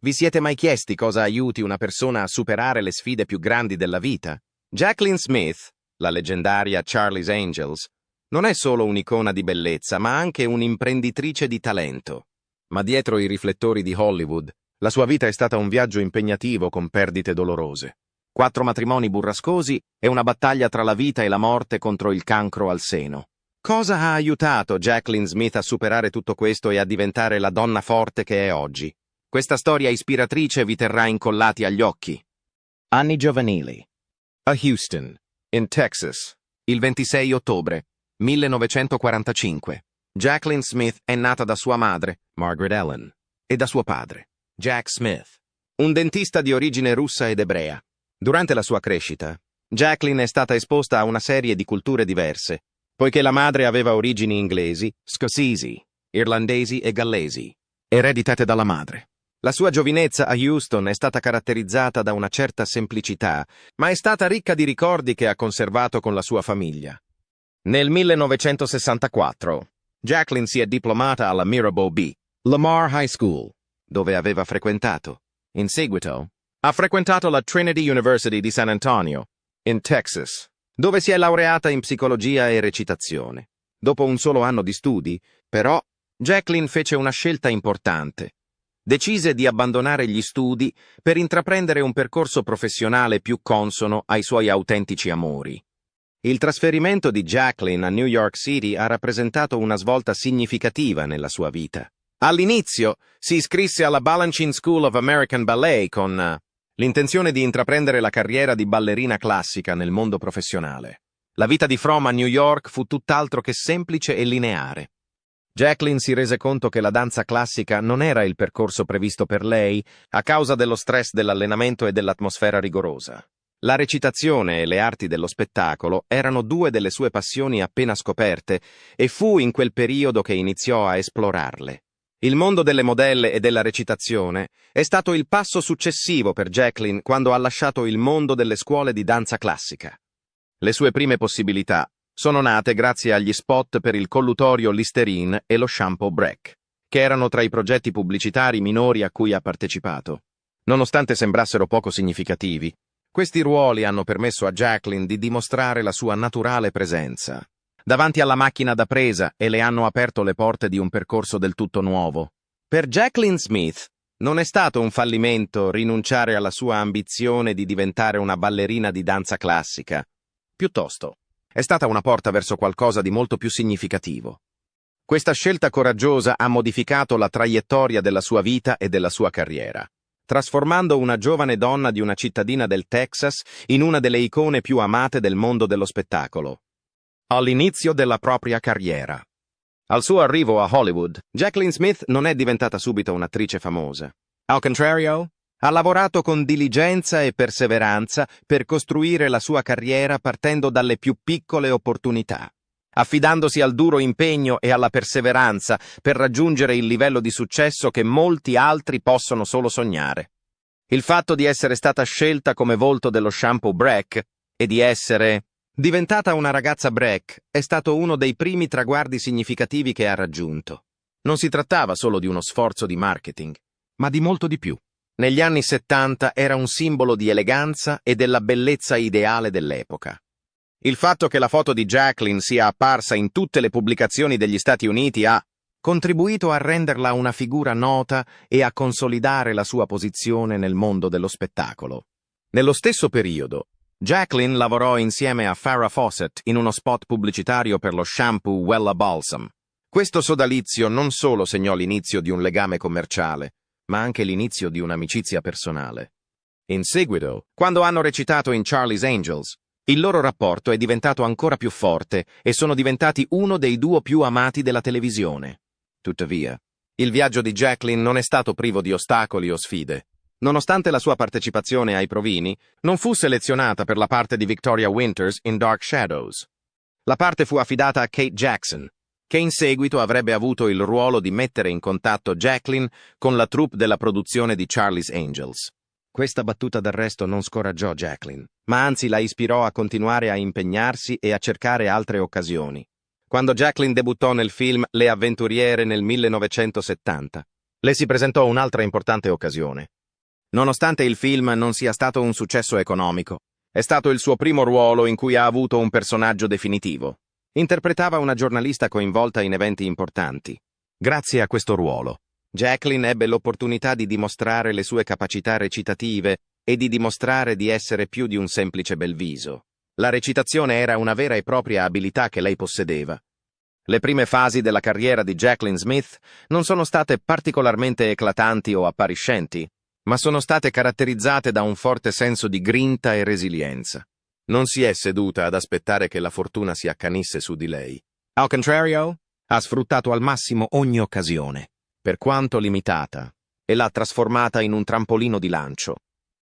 Vi siete mai chiesti cosa aiuti una persona a superare le sfide più grandi della vita? Jaclyn Smith, la leggendaria Charlie's Angels, non è solo un'icona di bellezza, ma anche un'imprenditrice di talento. Ma dietro i riflettori di Hollywood, la sua vita è stata un viaggio impegnativo con perdite dolorose. 4 matrimoni burrascosi e una battaglia tra la vita e la morte contro il cancro al seno. Cosa ha aiutato Jaclyn Smith a superare tutto questo e a diventare la donna forte che è oggi? Questa storia ispiratrice vi terrà incollati agli occhi. Anni giovanili. A Houston, in Texas, il 26 ottobre 1945. Jaclyn Smith è nata da sua madre, Margaret Ellen, e da suo padre, Jack Smith, un dentista di origine russa ed ebrea. Durante la sua crescita, Jaclyn è stata esposta a una serie di culture diverse, poiché la madre aveva origini inglesi, scozzesi, irlandesi e gallesi, ereditate dalla madre. La sua giovinezza a Houston è stata caratterizzata da una certa semplicità, ma è stata ricca di ricordi che ha conservato con la sua famiglia. Nel 1964, Jaclyn si è diplomata alla Mirabeau B. Lamar High School, dove aveva frequentato. In seguito, ha frequentato la Trinity University di San Antonio, in Texas, dove si è laureata in psicologia e recitazione. Dopo un solo anno di studi, però, Jaclyn fece una scelta importante. Decise di abbandonare gli studi per intraprendere un percorso professionale più consono ai suoi autentici amori. Il trasferimento di Jaclyn a New York City ha rappresentato una svolta significativa nella sua vita. All'inizio si iscrisse alla Balanchine School of American Ballet con l'intenzione di intraprendere la carriera di ballerina classica nel mondo professionale. La vita di From a New York fu tutt'altro che semplice e lineare. Jaclyn si rese conto che la danza classica non era il percorso previsto per lei a causa dello stress dell'allenamento e dell'atmosfera rigorosa. La recitazione e le arti dello spettacolo erano 2 delle sue passioni appena scoperte e fu in quel periodo che iniziò a esplorarle. Il mondo delle modelle e della recitazione è stato il passo successivo per Jaclyn quando ha lasciato il mondo delle scuole di danza classica. Le sue prime possibilità sono nate grazie agli spot per il collutorio Listerine e lo shampoo Breck, che erano tra i progetti pubblicitari minori a cui ha partecipato. Nonostante sembrassero poco significativi, questi ruoli hanno permesso a Jaclyn di dimostrare la sua naturale presenza davanti alla macchina da presa e le hanno aperto le porte di un percorso del tutto nuovo. Per Jaclyn Smith non è stato un fallimento rinunciare alla sua ambizione di diventare una ballerina di danza classica. Piuttosto, è stata una porta verso qualcosa di molto più significativo. Questa scelta coraggiosa ha modificato la traiettoria della sua vita e della sua carriera, trasformando una giovane donna di una cittadina del Texas in una delle icone più amate del mondo dello spettacolo. All'inizio della propria carriera. Al suo arrivo a Hollywood, Jaclyn Smith non è diventata subito un'attrice famosa. Al contrario, ha lavorato con diligenza e perseveranza per costruire la sua carriera partendo dalle più piccole opportunità, affidandosi al duro impegno e alla perseveranza per raggiungere il livello di successo che molti altri possono solo sognare. Il fatto di essere stata scelta come volto dello shampoo Breck e di essere diventata una ragazza Breck è stato uno dei primi traguardi significativi che ha raggiunto. Non si trattava solo di uno sforzo di marketing, ma di molto di più. Negli anni 70 era un simbolo di eleganza e della bellezza ideale dell'epoca. Il fatto che la foto di Jaclyn sia apparsa in tutte le pubblicazioni degli Stati Uniti ha contribuito a renderla una figura nota e a consolidare la sua posizione nel mondo dello spettacolo. Nello stesso periodo, Jaclyn lavorò insieme a Farrah Fawcett in uno spot pubblicitario per lo shampoo Wella Balsam. Questo sodalizio non solo segnò l'inizio di un legame commerciale, ma anche l'inizio di un'amicizia personale. In seguito, quando hanno recitato in Charlie's Angels, il loro rapporto è diventato ancora più forte e sono diventati uno dei duo più amati della televisione. Tuttavia, il viaggio di Jaclyn non è stato privo di ostacoli o sfide. Nonostante la sua partecipazione ai provini, non fu selezionata per la parte di Victoria Winters in Dark Shadows. La parte fu affidata a Kate Jackson, che in seguito avrebbe avuto il ruolo di mettere in contatto Jaclyn con la troupe della produzione di Charlie's Angels. Questa battuta d'arresto non scoraggiò Jaclyn, ma anzi la ispirò a continuare a impegnarsi e a cercare altre occasioni. Quando Jaclyn debuttò nel film Le avventuriere nel 1970, Le si presentò un'altra importante occasione. Nonostante il film non sia stato un successo economico, è stato il suo primo ruolo in cui ha avuto un personaggio definitivo. Interpretava una giornalista coinvolta in eventi importanti. Grazie a questo ruolo, Jacqueline ebbe l'opportunità di dimostrare le sue capacità recitative e di dimostrare di essere più di un semplice bel viso. La recitazione era una vera e propria abilità che lei possedeva. Le prime fasi della carriera di Jacqueline Smith non sono state particolarmente eclatanti o appariscenti, ma sono state caratterizzate da un forte senso di grinta e resilienza. Non si è seduta ad aspettare che la fortuna si accanisse su di lei. Al contrario, ha sfruttato al massimo ogni occasione, per quanto limitata, e l'ha trasformata in un trampolino di lancio.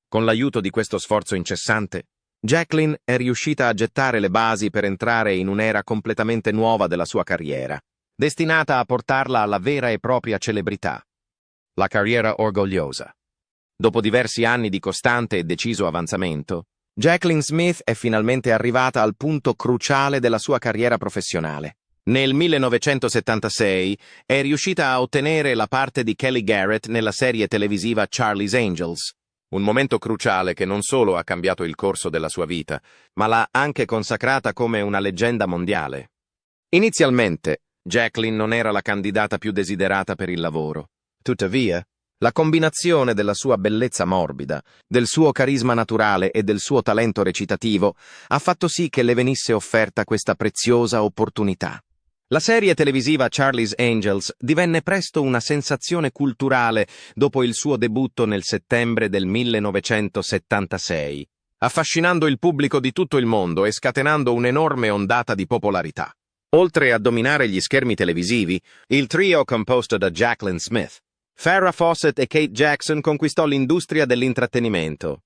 Con l'aiuto di questo sforzo incessante, Jacqueline è riuscita a gettare le basi per entrare in un'era completamente nuova della sua carriera, destinata a portarla alla vera e propria celebrità. La carriera orgogliosa. Dopo diversi anni di costante e deciso avanzamento, Jacqueline Smith è finalmente arrivata al punto cruciale della sua carriera professionale. Nel 1976 è riuscita a ottenere la parte di Kelly Garrett nella serie televisiva Charlie's Angels, un momento cruciale che non solo ha cambiato il corso della sua vita, ma l'ha anche consacrata come una leggenda mondiale. Inizialmente, Jacqueline non era la candidata più desiderata per il lavoro. Tuttavia, la combinazione della sua bellezza morbida, del suo carisma naturale e del suo talento recitativo ha fatto sì che le venisse offerta questa preziosa opportunità. La serie televisiva Charlie's Angels divenne presto una sensazione culturale dopo il suo debutto nel settembre del 1976, affascinando il pubblico di tutto il mondo e scatenando un'enorme ondata di popolarità. Oltre a dominare gli schermi televisivi, il trio composto da Jacqueline Smith, Farrah Fawcett e Kate Jackson conquistò l'industria dell'intrattenimento.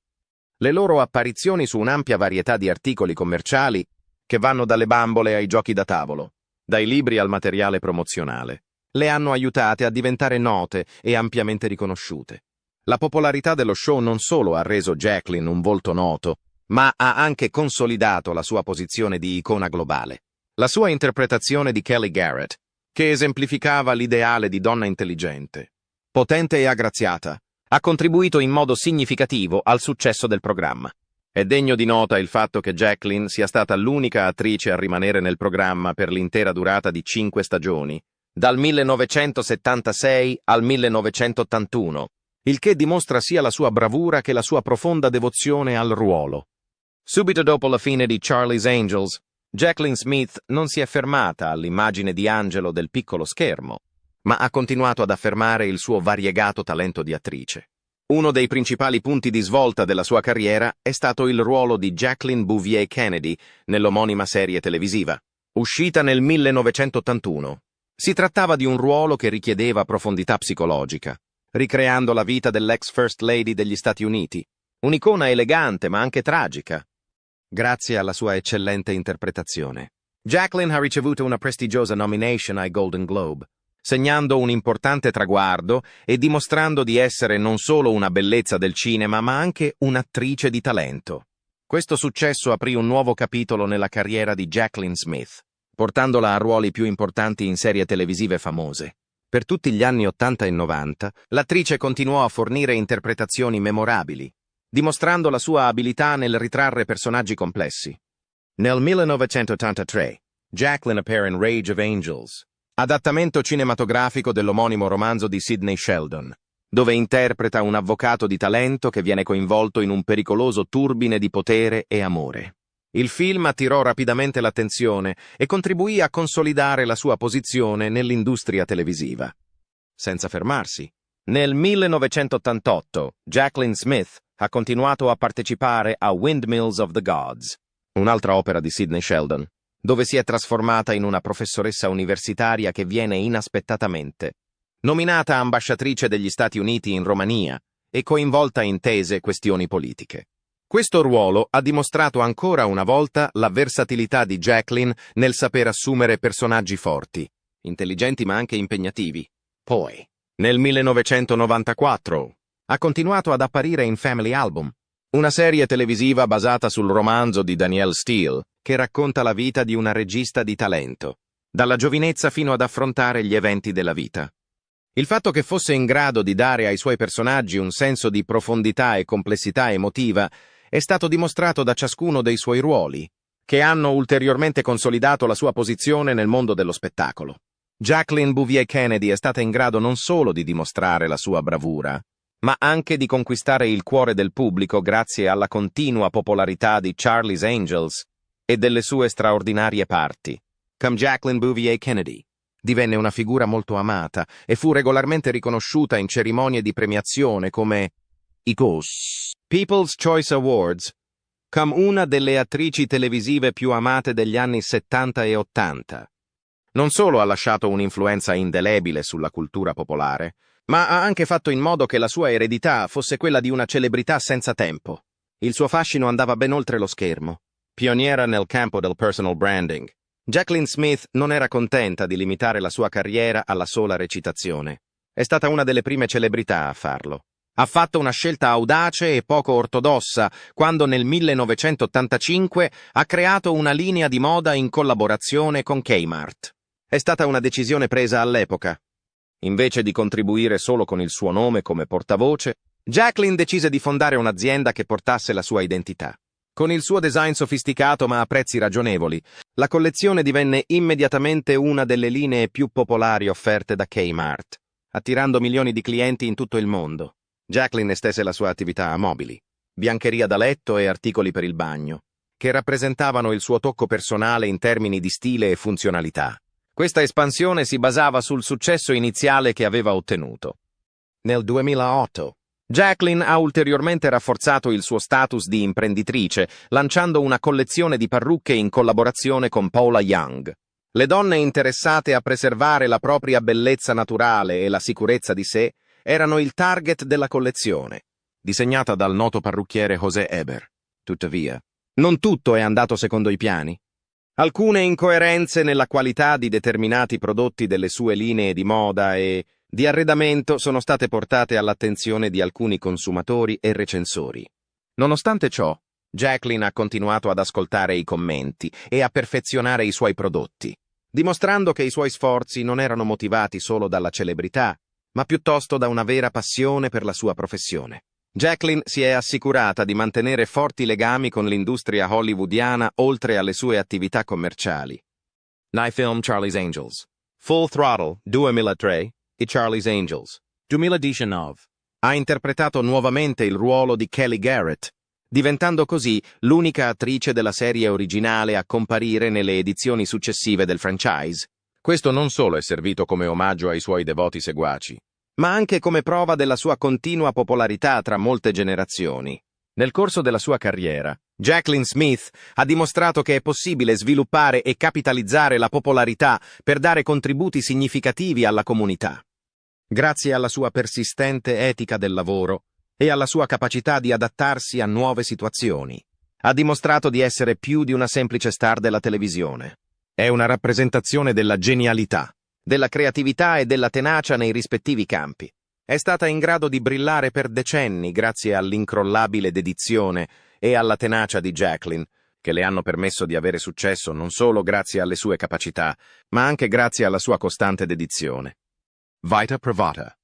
Le loro apparizioni su un'ampia varietà di articoli commerciali, che vanno dalle bambole ai giochi da tavolo, dai libri al materiale promozionale, le hanno aiutate a diventare note e ampiamente riconosciute. La popolarità dello show non solo ha reso Jacqueline un volto noto, ma ha anche consolidato la sua posizione di icona globale. La sua interpretazione di Kelly Garrett, che esemplificava l'ideale di donna intelligente, potente e aggraziata, ha contribuito in modo significativo al successo del programma. È degno di nota il fatto che Jacqueline sia stata l'unica attrice a rimanere nel programma per l'intera durata di 5 stagioni, dal 1976 al 1981, il che dimostra sia la sua bravura che la sua profonda devozione al ruolo. Subito dopo la fine di Charlie's Angels, Jacqueline Smith non si è fermata all'immagine di angelo del piccolo schermo, ma ha continuato ad affermare il suo variegato talento di attrice. Uno dei principali punti di svolta della sua carriera è stato il ruolo di Jacqueline Bouvier Kennedy nell'omonima serie televisiva, uscita nel 1981. Si trattava di un ruolo che richiedeva profondità psicologica, ricreando la vita dell'ex First Lady degli Stati Uniti, un'icona elegante ma anche tragica. Grazie alla sua eccellente interpretazione, Jacqueline ha ricevuto una prestigiosa nomination ai Golden Globe, segnando un importante traguardo e dimostrando di essere non solo una bellezza del cinema, ma anche un'attrice di talento. Questo successo aprì un nuovo capitolo nella carriera di Jacqueline Smith, portandola a ruoli più importanti in serie televisive famose. Per tutti gli anni 80 e 90, l'attrice continuò a fornire interpretazioni memorabili, dimostrando la sua abilità nel ritrarre personaggi complessi. Nel 1983, Jacqueline appare in Rage of Angels, adattamento cinematografico dell'omonimo romanzo di Sidney Sheldon, dove interpreta un avvocato di talento che viene coinvolto in un pericoloso turbine di potere e amore. Il film attirò rapidamente l'attenzione e contribuì a consolidare la sua posizione nell'industria televisiva. Senza fermarsi, nel 1988 Jacqueline Smith ha continuato a partecipare a Windmills of the Gods, un'altra opera di Sidney Sheldon, dove si è trasformata in una professoressa universitaria che viene inaspettatamente nominata ambasciatrice degli Stati Uniti in Romania e coinvolta in tese questioni politiche. Questo ruolo ha dimostrato ancora una volta la versatilità di Jacqueline nel saper assumere personaggi forti, intelligenti ma anche impegnativi. Poi, nel 1994, ha continuato ad apparire in Family Album, una serie televisiva basata sul romanzo di Danielle Steel, che racconta la vita di una regista di talento, dalla giovinezza fino ad affrontare gli eventi della vita. Il fatto che fosse in grado di dare ai suoi personaggi un senso di profondità e complessità emotiva è stato dimostrato da ciascuno dei suoi ruoli, che hanno ulteriormente consolidato la sua posizione nel mondo dello spettacolo. Jacqueline Bouvier Kennedy è stata in grado non solo di dimostrare la sua bravura, ma anche di conquistare il cuore del pubblico grazie alla continua popolarità di Charlie's Angels e delle sue straordinarie parti. Come Jacqueline Bouvier Kennedy divenne una figura molto amata e fu regolarmente riconosciuta in cerimonie di premiazione come i People's Choice Awards, come una delle attrici televisive più amate degli anni 70 e 80. Non solo ha lasciato un'influenza indelebile sulla cultura popolare, ma ha anche fatto in modo che la sua eredità fosse quella di una celebrità senza tempo. Il suo fascino andava ben oltre lo schermo. Pioniera nel campo del personal branding, Jacqueline Smith non era contenta di limitare la sua carriera alla sola recitazione. È stata una delle prime celebrità a farlo. Ha fatto una scelta audace e poco ortodossa quando nel 1985 ha creato una linea di moda in collaborazione con Kmart. È stata una decisione presa all'epoca. Invece di contribuire solo con il suo nome come portavoce, Jacqueline decise di fondare un'azienda che portasse la sua identità. Con il suo design sofisticato ma a prezzi ragionevoli, la collezione divenne immediatamente una delle linee più popolari offerte da Kmart, attirando milioni di clienti in tutto il mondo. Jacqueline estese la sua attività a mobili, biancheria da letto e articoli per il bagno, che rappresentavano il suo tocco personale in termini di stile e funzionalità. Questa espansione si basava sul successo iniziale che aveva ottenuto. Nel 2008, Jacqueline ha ulteriormente rafforzato il suo status di imprenditrice, lanciando una collezione di parrucche in collaborazione con Paula Young. Le donne interessate a preservare la propria bellezza naturale e la sicurezza di sé erano il target della collezione, disegnata dal noto parrucchiere José Eber. Tuttavia, non tutto è andato secondo i piani. Alcune incoerenze nella qualità di determinati prodotti delle sue linee di moda e di arredamento sono state portate all'attenzione di alcuni consumatori e recensori. Nonostante ciò, Jacqueline ha continuato ad ascoltare i commenti e a perfezionare i suoi prodotti, dimostrando che i suoi sforzi non erano motivati solo dalla celebrità, ma piuttosto da una vera passione per la sua professione. Jacqueline si è assicurata di mantenere forti legami con l'industria hollywoodiana oltre alle sue attività commerciali. Nei film Charlie's Angels, Full Throttle 2003 e Charlie's Angels 2019, ha interpretato nuovamente il ruolo di Kelly Garrett, diventando così l'unica attrice della serie originale a comparire nelle edizioni successive del franchise. Questo non solo è servito come omaggio ai suoi devoti seguaci, ma anche come prova della sua continua popolarità tra molte generazioni. Nel corso della sua carriera, Jacqueline Smith ha dimostrato che è possibile sviluppare e capitalizzare la popolarità per dare contributi significativi alla comunità. Grazie alla sua persistente etica del lavoro e alla sua capacità di adattarsi a nuove situazioni, ha dimostrato di essere più di una semplice star della televisione. È una rappresentazione della genialità, della creatività e della tenacia nei rispettivi campi. È stata in grado di brillare per decenni grazie all'incrollabile dedizione e alla tenacia di Jacqueline, che le hanno permesso di avere successo non solo grazie alle sue capacità, ma anche grazie alla sua costante dedizione. Vita Privata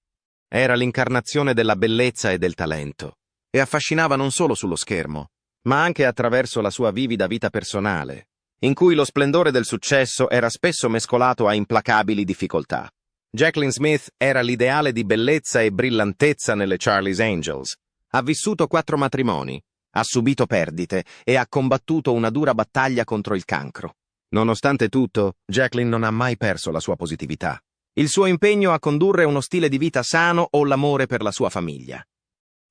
era l'incarnazione della bellezza e del talento, e affascinava non solo sullo schermo, ma anche attraverso la sua vivida vita personale, in cui lo splendore del successo era spesso mescolato a implacabili difficoltà. Jacqueline Smith era l'ideale di bellezza e brillantezza nelle Charlie's Angels. Ha vissuto 4 matrimoni, ha subito perdite e ha combattuto una dura battaglia contro il cancro. Nonostante tutto, Jacqueline non ha mai perso la sua positività, il suo impegno a condurre uno stile di vita sano o l'amore per la sua famiglia.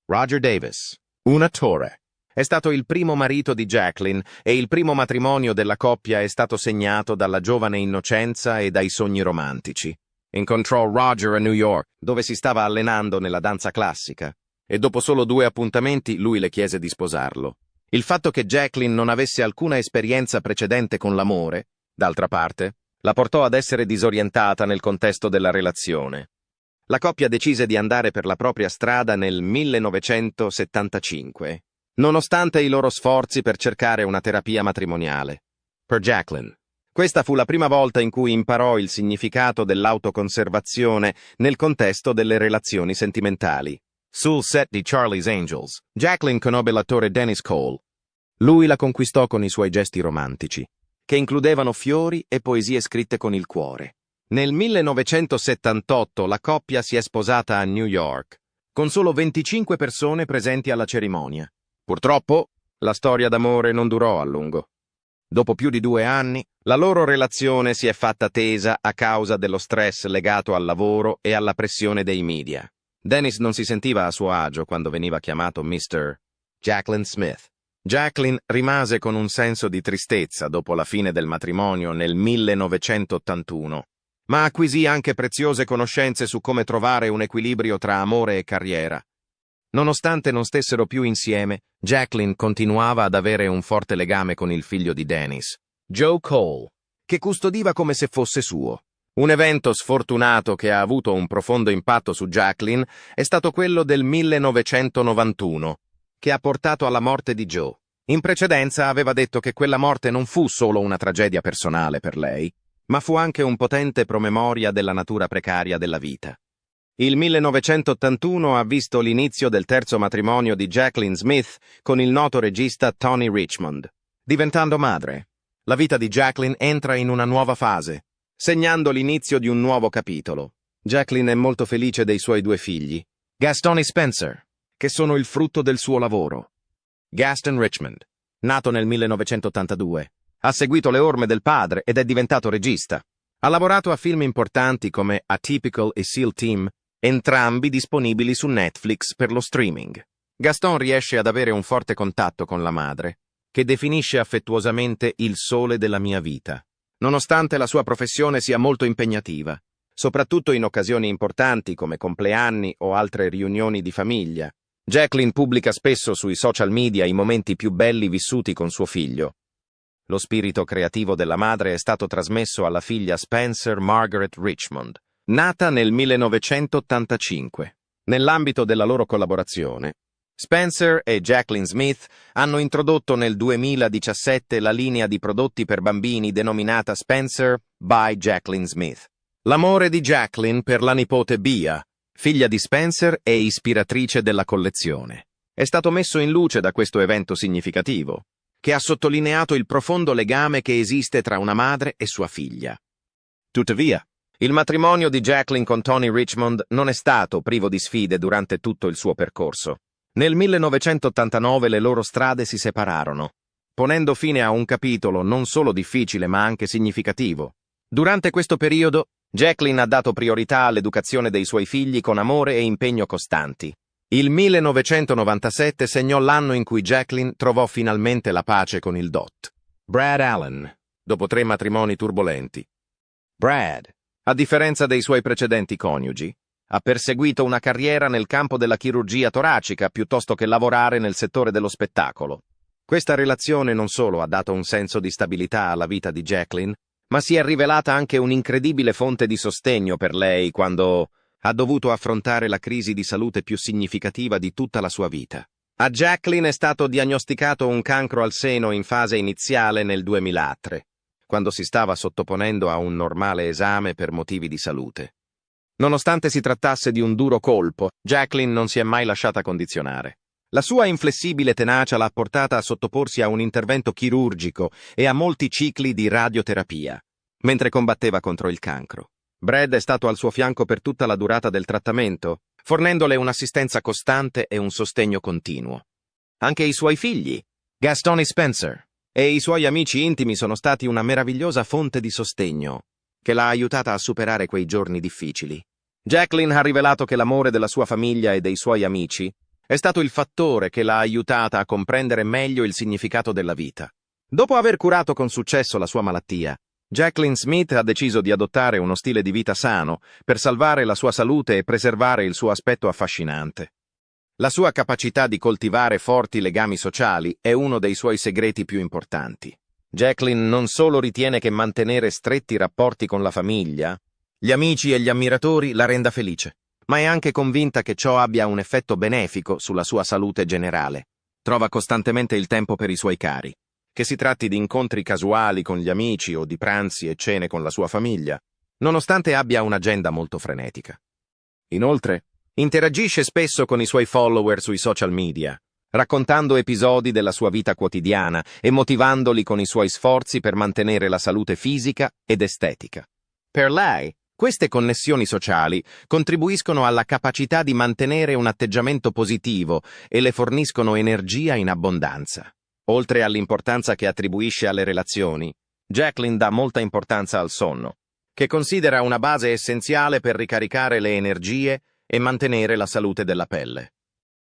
Roger Davis, un attore, è stato il primo marito di Jacqueline e il primo matrimonio della coppia è stato segnato dalla giovane innocenza e dai sogni romantici. Incontrò Roger a New York, dove si stava allenando nella danza classica, e dopo solo 2 appuntamenti lui le chiese di sposarlo. Il fatto che Jacqueline non avesse alcuna esperienza precedente con l'amore, d'altra parte, la portò ad essere disorientata nel contesto della relazione. La coppia decise di andare per la propria strada nel 1975, nonostante i loro sforzi per cercare una terapia matrimoniale. Per Jacqueline, Questa fu la prima volta in cui imparò il significato dell'autoconservazione nel contesto delle relazioni sentimentali. Sul set di Charlie's Angels, Jacqueline conobbe l'attore Dennis Cole. Lui la conquistò con i suoi gesti romantici, che includevano fiori e poesie scritte con il cuore. Nel 1978 la coppia si è sposata a New York, con solo 25 persone presenti alla cerimonia. Purtroppo, la storia d'amore non durò a lungo. Dopo più di 2 anni, la loro relazione si è fatta tesa a causa dello stress legato al lavoro e alla pressione dei media. Dennis non si sentiva a suo agio quando veniva chiamato Mr. Jacqueline Smith. Jacqueline rimase con un senso di tristezza dopo la fine del matrimonio nel 1981, ma acquisì anche preziose conoscenze su come trovare un equilibrio tra amore e carriera. Nonostante non stessero più insieme, Jacqueline continuava ad avere un forte legame con il figlio di Dennis, Joe Cole, che custodiva come se fosse suo. Un evento sfortunato che ha avuto un profondo impatto su Jacqueline è stato quello del 1991, che ha portato alla morte di Joe. In precedenza aveva detto che quella morte non fu solo una tragedia personale per lei, ma fu anche un potente promemoria della natura precaria della vita. Il 1981 ha visto l'inizio del terzo matrimonio di Jacqueline Smith con il noto regista Tony Richmond. Diventando madre, la vita di Jacqueline entra in una nuova fase, segnando l'inizio di un nuovo capitolo. Jacqueline è molto felice dei suoi 2 figli, Gaston e Spencer, che sono il frutto del suo lavoro. Gaston Richmond, nato nel 1982, ha seguito le orme del padre ed è diventato regista. Ha lavorato a film importanti come Atypical e SEAL Team, entrambi disponibili su Netflix per lo streaming. Gaston riesce ad avere un forte contatto con la madre, che definisce affettuosamente il sole della mia vita. Nonostante la sua professione sia molto impegnativa, soprattutto in occasioni importanti come compleanni o altre riunioni di famiglia, Jacqueline pubblica spesso sui social media i momenti più belli vissuti con suo figlio. Lo spirito creativo della madre è stato trasmesso alla figlia Spencer Margaret Richmond, nata nel 1985. Nell'ambito della loro collaborazione, Spencer e Jacqueline Smith hanno introdotto nel 2017 la linea di prodotti per bambini denominata Spencer by Jacqueline Smith. L'amore di Jacqueline per la nipote Bea, figlia di Spencer e ispiratrice della collezione, è stato messo in luce da questo evento significativo, che ha sottolineato il profondo legame che esiste tra una madre e sua figlia. Tuttavia, il matrimonio di Jacqueline con Tony Richmond non è stato privo di sfide durante tutto il suo percorso. Nel 1989 le loro strade si separarono, ponendo fine a un capitolo non solo difficile ma anche significativo. Durante questo periodo, Jacqueline ha dato priorità all'educazione dei suoi figli con amore e impegno costanti. Il 1997 segnò l'anno in cui Jacqueline trovò finalmente la pace con il Dott, Brad Allen, dopo 3 matrimoni turbolenti. Brad, a differenza dei suoi precedenti coniugi, ha perseguito una carriera nel campo della chirurgia toracica piuttosto che lavorare nel settore dello spettacolo. Questa relazione non solo ha dato un senso di stabilità alla vita di Jacqueline, ma si è rivelata anche un'incredibile fonte di sostegno per lei quando ha dovuto affrontare la crisi di salute più significativa di tutta la sua vita. A Jacqueline è stato diagnosticato un cancro al seno in fase iniziale nel 2003, quando si stava sottoponendo a un normale esame per motivi di salute. Nonostante si trattasse di un duro colpo, Jacqueline non si è mai lasciata condizionare. La sua inflessibile tenacia l'ha portata a sottoporsi a un intervento chirurgico e a molti cicli di radioterapia, mentre combatteva contro il cancro. Brad è stato al suo fianco per tutta la durata del trattamento, fornendole un'assistenza costante e un sostegno continuo. Anche i suoi figli, Gaston e Spencer, e i suoi amici intimi sono stati una meravigliosa fonte di sostegno, che l'ha aiutata a superare quei giorni difficili. Jacqueline ha rivelato che l'amore della sua famiglia e dei suoi amici è stato il fattore che l'ha aiutata a comprendere meglio il significato della vita. Dopo aver curato con successo la sua malattia, Jacqueline Smith ha deciso di adottare uno stile di vita sano per salvare la sua salute e preservare il suo aspetto affascinante. La sua capacità di coltivare forti legami sociali è uno dei suoi segreti più importanti. Jacqueline non solo ritiene che mantenere stretti rapporti con la famiglia, gli amici e gli ammiratori la renda felice, ma è anche convinta che ciò abbia un effetto benefico sulla sua salute generale. Trova costantemente il tempo per i suoi cari, che si tratti di incontri casuali con gli amici o di pranzi e cene con la sua famiglia, nonostante abbia un'agenda molto frenetica. Inoltre, interagisce spesso con i suoi follower sui social media, raccontando episodi della sua vita quotidiana e motivandoli con i suoi sforzi per mantenere la salute fisica ed estetica. Per lei, queste connessioni sociali contribuiscono alla capacità di mantenere un atteggiamento positivo e le forniscono energia in abbondanza. Oltre all'importanza che attribuisce alle relazioni, Jacqueline dà molta importanza al sonno, che considera una base essenziale per ricaricare le energie e mantenere la salute della pelle.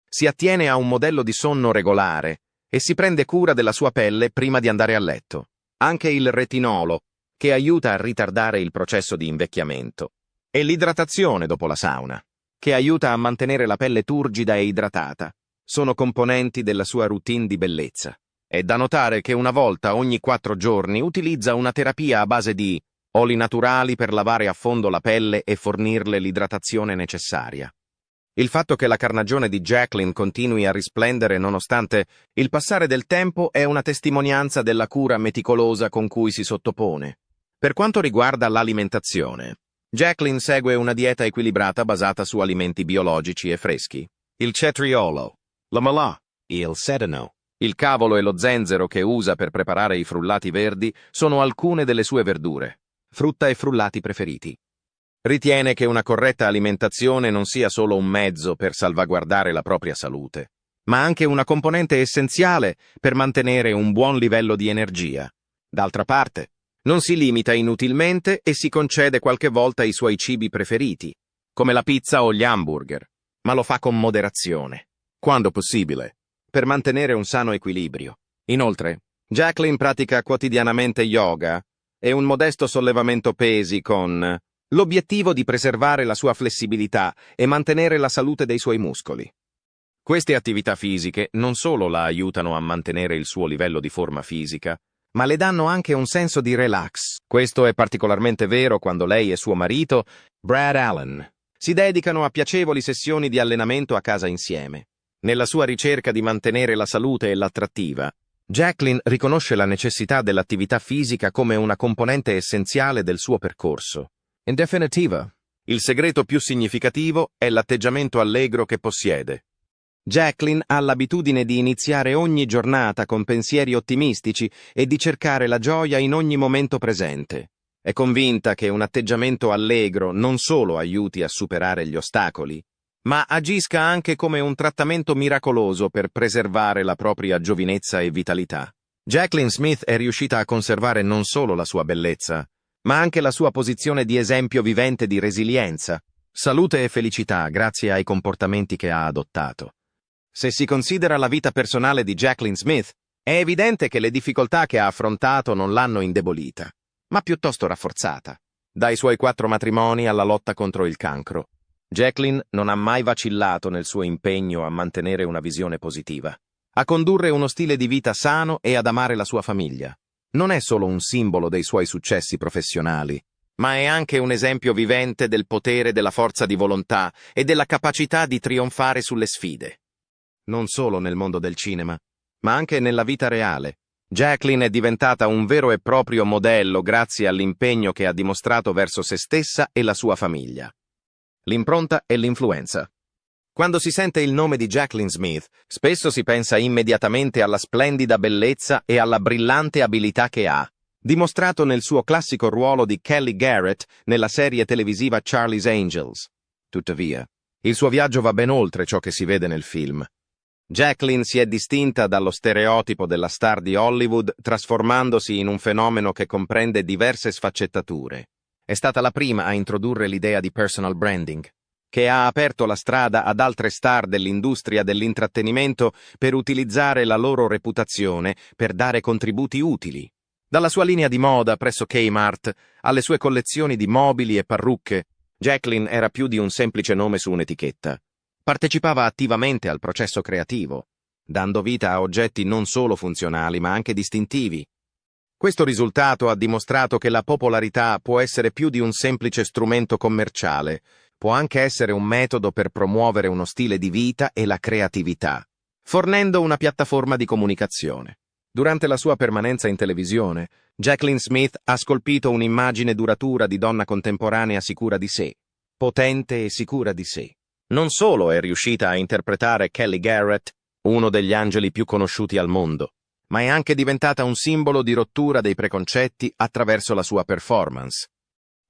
Si attiene a un modello di sonno regolare e si prende cura della sua pelle prima di andare a letto. Anche il retinolo, che aiuta a ritardare il processo di invecchiamento, e l'idratazione dopo la sauna, che aiuta a mantenere la pelle turgida e idratata, sono componenti della sua routine di bellezza. È da notare che una volta ogni 4 giorni utilizza una terapia a base di oli naturali per lavare a fondo la pelle e fornirle l'idratazione necessaria. Il fatto che la carnagione di Jacqueline continui a risplendere nonostante il passare del tempo è una testimonianza della cura meticolosa con cui si sottopone. Per quanto riguarda l'alimentazione, Jacqueline segue una dieta equilibrata basata su alimenti biologici e freschi. Il cetriolo, la melà, il sedano, il cavolo e lo zenzero che usa per preparare i frullati verdi sono alcune delle sue verdure, frutta e frullati preferiti. Ritiene che una corretta alimentazione non sia solo un mezzo per salvaguardare la propria salute, ma anche una componente essenziale per mantenere un buon livello di energia. D'altra parte, non si limita inutilmente e si concede qualche volta i suoi cibi preferiti, come la pizza o gli hamburger, ma lo fa con moderazione, quando possibile, per mantenere un sano equilibrio. Inoltre, Jacqueline pratica quotidianamente yoga e un modesto sollevamento pesi con l'obiettivo di preservare la sua flessibilità e mantenere la salute dei suoi muscoli. Queste attività fisiche non solo la aiutano a mantenere il suo livello di forma fisica, ma le danno anche un senso di relax. Questo è particolarmente vero quando lei e suo marito, Brad Allen, si dedicano a piacevoli sessioni di allenamento a casa insieme. Nella sua ricerca di mantenere la salute e l'attrattiva, Jacqueline riconosce la necessità dell'attività fisica come una componente essenziale del suo percorso. In definitiva, il segreto più significativo è l'atteggiamento allegro che possiede. Jacqueline ha l'abitudine di iniziare ogni giornata con pensieri ottimistici e di cercare la gioia in ogni momento presente. È convinta che un atteggiamento allegro non solo aiuti a superare gli ostacoli, ma agisca anche come un trattamento miracoloso per preservare la propria giovinezza e vitalità. Jacqueline Smith è riuscita a conservare non solo la sua bellezza, ma anche la sua posizione di esempio vivente di resilienza, salute e felicità grazie ai comportamenti che ha adottato. Se si considera la vita personale di Jacqueline Smith, è evidente che le difficoltà che ha affrontato non l'hanno indebolita, ma piuttosto rafforzata. Dai suoi 4 matrimoni alla lotta contro il cancro, Jacqueline non ha mai vacillato nel suo impegno a mantenere una visione positiva, a condurre uno stile di vita sano e ad amare la sua famiglia. Non è solo un simbolo dei suoi successi professionali, ma è anche un esempio vivente del potere della forza di volontà e della capacità di trionfare sulle sfide. Non solo nel mondo del cinema, ma anche nella vita reale. Jacqueline è diventata un vero e proprio modello grazie all'impegno che ha dimostrato verso se stessa e la sua famiglia. L'impronta e l'influenza. Quando si sente il nome di Jacqueline Smith, spesso si pensa immediatamente alla splendida bellezza e alla brillante abilità che ha, dimostrato nel suo classico ruolo di Kelly Garrett nella serie televisiva Charlie's Angels. Tuttavia, il suo viaggio va ben oltre ciò che si vede nel film. Jacqueline si è distinta dallo stereotipo della star di Hollywood, trasformandosi in un fenomeno che comprende diverse sfaccettature. È stata la prima a introdurre l'idea di personal branding, che ha aperto la strada ad altre star dell'industria dell'intrattenimento per utilizzare la loro reputazione per dare contributi utili. Dalla sua linea di moda presso Kmart alle sue collezioni di mobili e parrucche, Jacqueline era più di un semplice nome su un'etichetta. Partecipava attivamente al processo creativo, dando vita a oggetti non solo funzionali ma anche distintivi. Questo risultato ha dimostrato che la popolarità può essere più di un semplice strumento commerciale, può anche essere un metodo per promuovere uno stile di vita e la creatività, fornendo una piattaforma di comunicazione. Durante la sua permanenza in televisione, Jaclyn Smith ha scolpito un'immagine duratura di donna contemporanea sicura di sé, potente e sicura di sé. Non solo è riuscita a interpretare Kelly Garrett, uno degli angeli più conosciuti al mondo, ma è anche diventata un simbolo di rottura dei preconcetti attraverso la sua performance.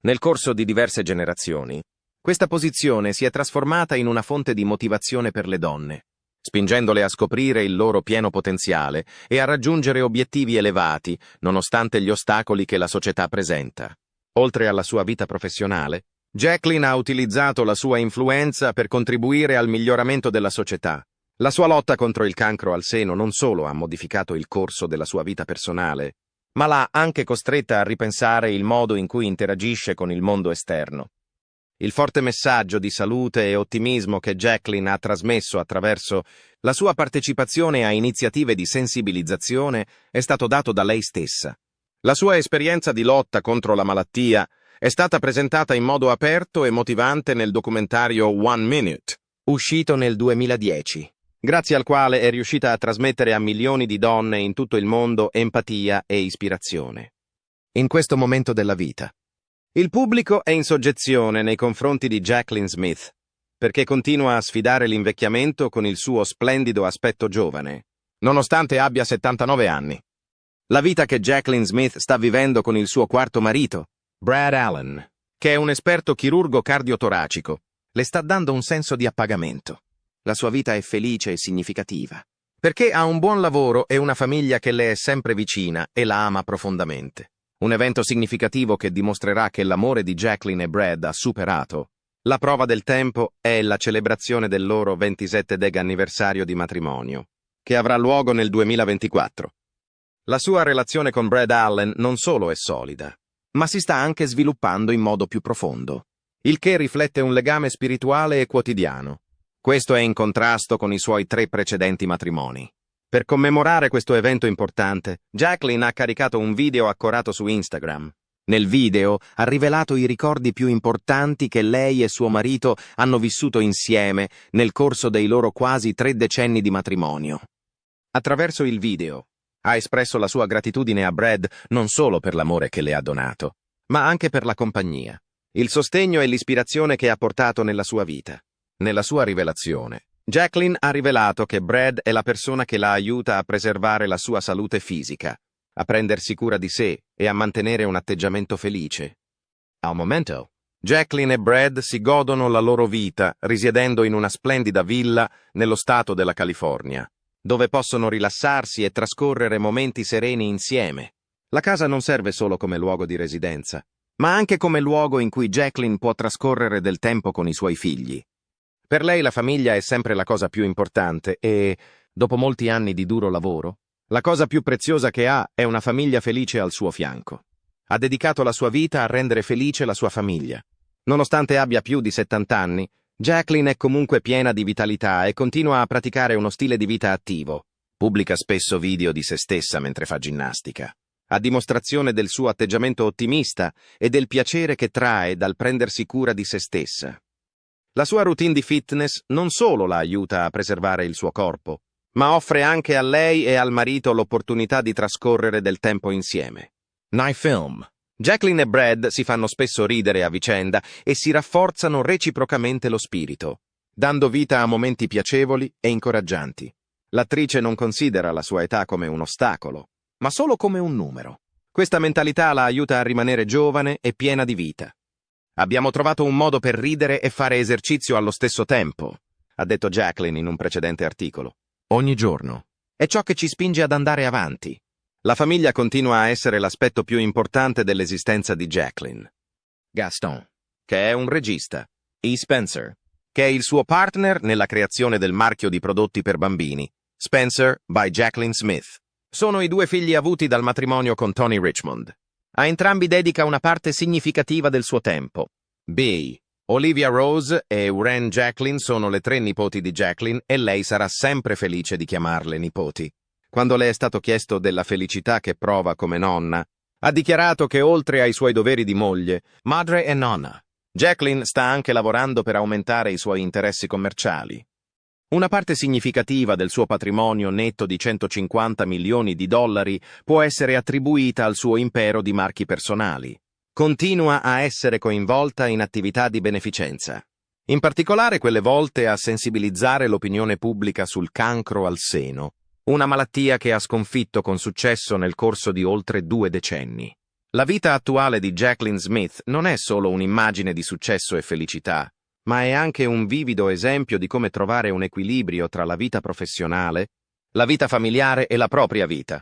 Nel corso di diverse generazioni, questa posizione si è trasformata in una fonte di motivazione per le donne, spingendole a scoprire il loro pieno potenziale e a raggiungere obiettivi elevati, nonostante gli ostacoli che la società presenta. Oltre alla sua vita professionale, Jaclyn ha utilizzato la sua influenza per contribuire al miglioramento della società. La sua lotta contro il cancro al seno non solo ha modificato il corso della sua vita personale, ma l'ha anche costretta a ripensare il modo in cui interagisce con il mondo esterno. Il forte messaggio di salute e ottimismo che Jaclyn ha trasmesso attraverso la sua partecipazione a iniziative di sensibilizzazione è stato dato da lei stessa. La sua esperienza di lotta contro la malattia è stata presentata in modo aperto e motivante nel documentario One Minute, uscito nel 2010, grazie al quale è riuscita a trasmettere a milioni di donne in tutto il mondo empatia e ispirazione. In questo momento della vita, il pubblico è in soggezione nei confronti di Jaclyn Smith, perché continua a sfidare l'invecchiamento con il suo splendido aspetto giovane, nonostante abbia 79 anni. La vita che Jaclyn Smith sta vivendo con il suo quarto marito, Brad Allen, che è un esperto chirurgo cardiotoracico, le sta dando un senso di appagamento. La sua vita è felice e significativa, perché ha un buon lavoro e una famiglia che le è sempre vicina e la ama profondamente. Un evento significativo che dimostrerà che l'amore di Jaclyn e Brad ha superato. La prova del tempo è la celebrazione del loro 27° anniversario di matrimonio, che avrà luogo nel 2024. La sua relazione con Brad Allen non solo è solida, ma si sta anche sviluppando in modo più profondo, il che riflette un legame spirituale e quotidiano. Questo è in contrasto con i suoi 3 precedenti matrimoni. Per commemorare questo evento importante, Jaclyn ha caricato un video accorato su Instagram. Nel video ha rivelato i ricordi più importanti che lei e suo marito hanno vissuto insieme nel corso dei loro quasi 3 decenni di matrimonio. Attraverso il video, ha espresso la sua gratitudine a Brad non solo per l'amore che le ha donato, ma anche per la compagnia, il sostegno e l'ispirazione che ha portato nella sua vita. Nella sua rivelazione, Jaclyn ha rivelato che Brad è la persona che la aiuta a preservare la sua salute fisica, a prendersi cura di sé e a mantenere un atteggiamento felice. Al momento, Jaclyn e Brad si godono la loro vita risiedendo in una splendida villa nello stato della California, dove possono rilassarsi e trascorrere momenti sereni insieme. La casa non serve solo come luogo di residenza, ma anche come luogo in cui Jaclyn può trascorrere del tempo con i suoi figli. Per lei la famiglia è sempre la cosa più importante e, dopo molti anni di duro lavoro, la cosa più preziosa che ha è una famiglia felice al suo fianco. Ha dedicato la sua vita a rendere felice la sua famiglia. Nonostante abbia più di 70 anni, Jaclyn è comunque piena di vitalità e continua a praticare uno stile di vita attivo. Pubblica spesso video di se stessa mentre fa ginnastica, a dimostrazione del suo atteggiamento ottimista e del piacere che trae dal prendersi cura di se stessa. La sua routine di fitness non solo la aiuta a preservare il suo corpo, ma offre anche a lei e al marito l'opportunità di trascorrere del tempo insieme. Nei film, Jaclyn e Brad si fanno spesso ridere a vicenda e si rafforzano reciprocamente lo spirito, dando vita a momenti piacevoli e incoraggianti. L'attrice non considera la sua età come un ostacolo, ma solo come un numero. Questa mentalità la aiuta a rimanere giovane e piena di vita. Abbiamo trovato un modo per ridere e fare esercizio allo stesso tempo, ha detto Jaclyn in un precedente articolo. Ogni giorno. È ciò che ci spinge ad andare avanti. La famiglia continua a essere l'aspetto più importante dell'esistenza di Jaclyn. Gaston, che è un regista, E. Spencer, che è il suo partner nella creazione del marchio di prodotti per bambini, Spencer by Jaclyn Smith. Sono i 2 figli avuti dal matrimonio con Tony Richmond. A entrambi dedica una parte significativa del suo tempo. B. Olivia Rose e Uren Jaclyn sono le 3 nipoti di Jaclyn e lei sarà sempre felice di chiamarle nipoti. Quando le è stato chiesto della felicità che prova come nonna, ha dichiarato che oltre ai suoi doveri di moglie, madre e nonna, Jaclyn sta anche lavorando per aumentare i suoi interessi commerciali. Una parte significativa del suo patrimonio netto di 150 milioni di dollari può essere attribuita al suo impero di marchi personali. Continua a essere coinvolta in attività di beneficenza, in particolare quelle volte a sensibilizzare l'opinione pubblica sul cancro al seno, una malattia che ha sconfitto con successo nel corso di oltre 2 decenni. La vita attuale di Jaclyn Smith non è solo un'immagine di successo e felicità, ma è anche un vivido esempio di come trovare un equilibrio tra la vita professionale, la vita familiare e la propria vita.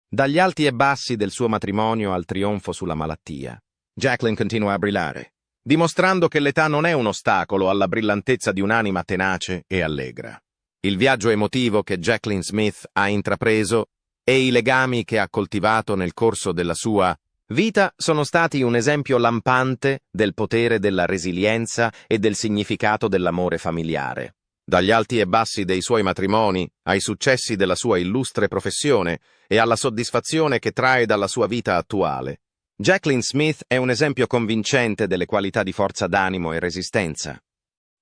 Dagli alti e bassi del suo matrimonio al trionfo sulla malattia, Jaclyn continua a brillare, dimostrando che l'età non è un ostacolo alla brillantezza di un'anima tenace e allegra. Il viaggio emotivo che Jaclyn Smith ha intrapreso e i legami che ha coltivato nel corso della sua vita sono stati un esempio lampante del potere della resilienza e del significato dell'amore familiare. Dagli alti e bassi dei suoi matrimoni, ai successi della sua illustre professione e alla soddisfazione che trae dalla sua vita attuale, Jaclyn Smith è un esempio convincente delle qualità di forza d'animo e resistenza.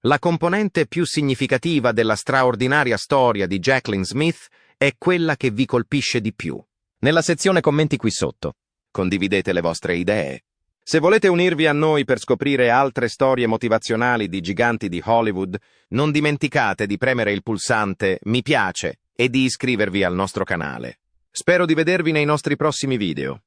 La componente più significativa della straordinaria storia di Jaclyn Smith è quella che vi colpisce di più. Nella sezione commenti qui sotto, condividete le vostre idee. Se volete unirvi a noi per scoprire altre storie motivazionali di giganti di Hollywood, non dimenticate di premere il pulsante mi piace e di iscrivervi al nostro canale. Spero di vedervi nei nostri prossimi video.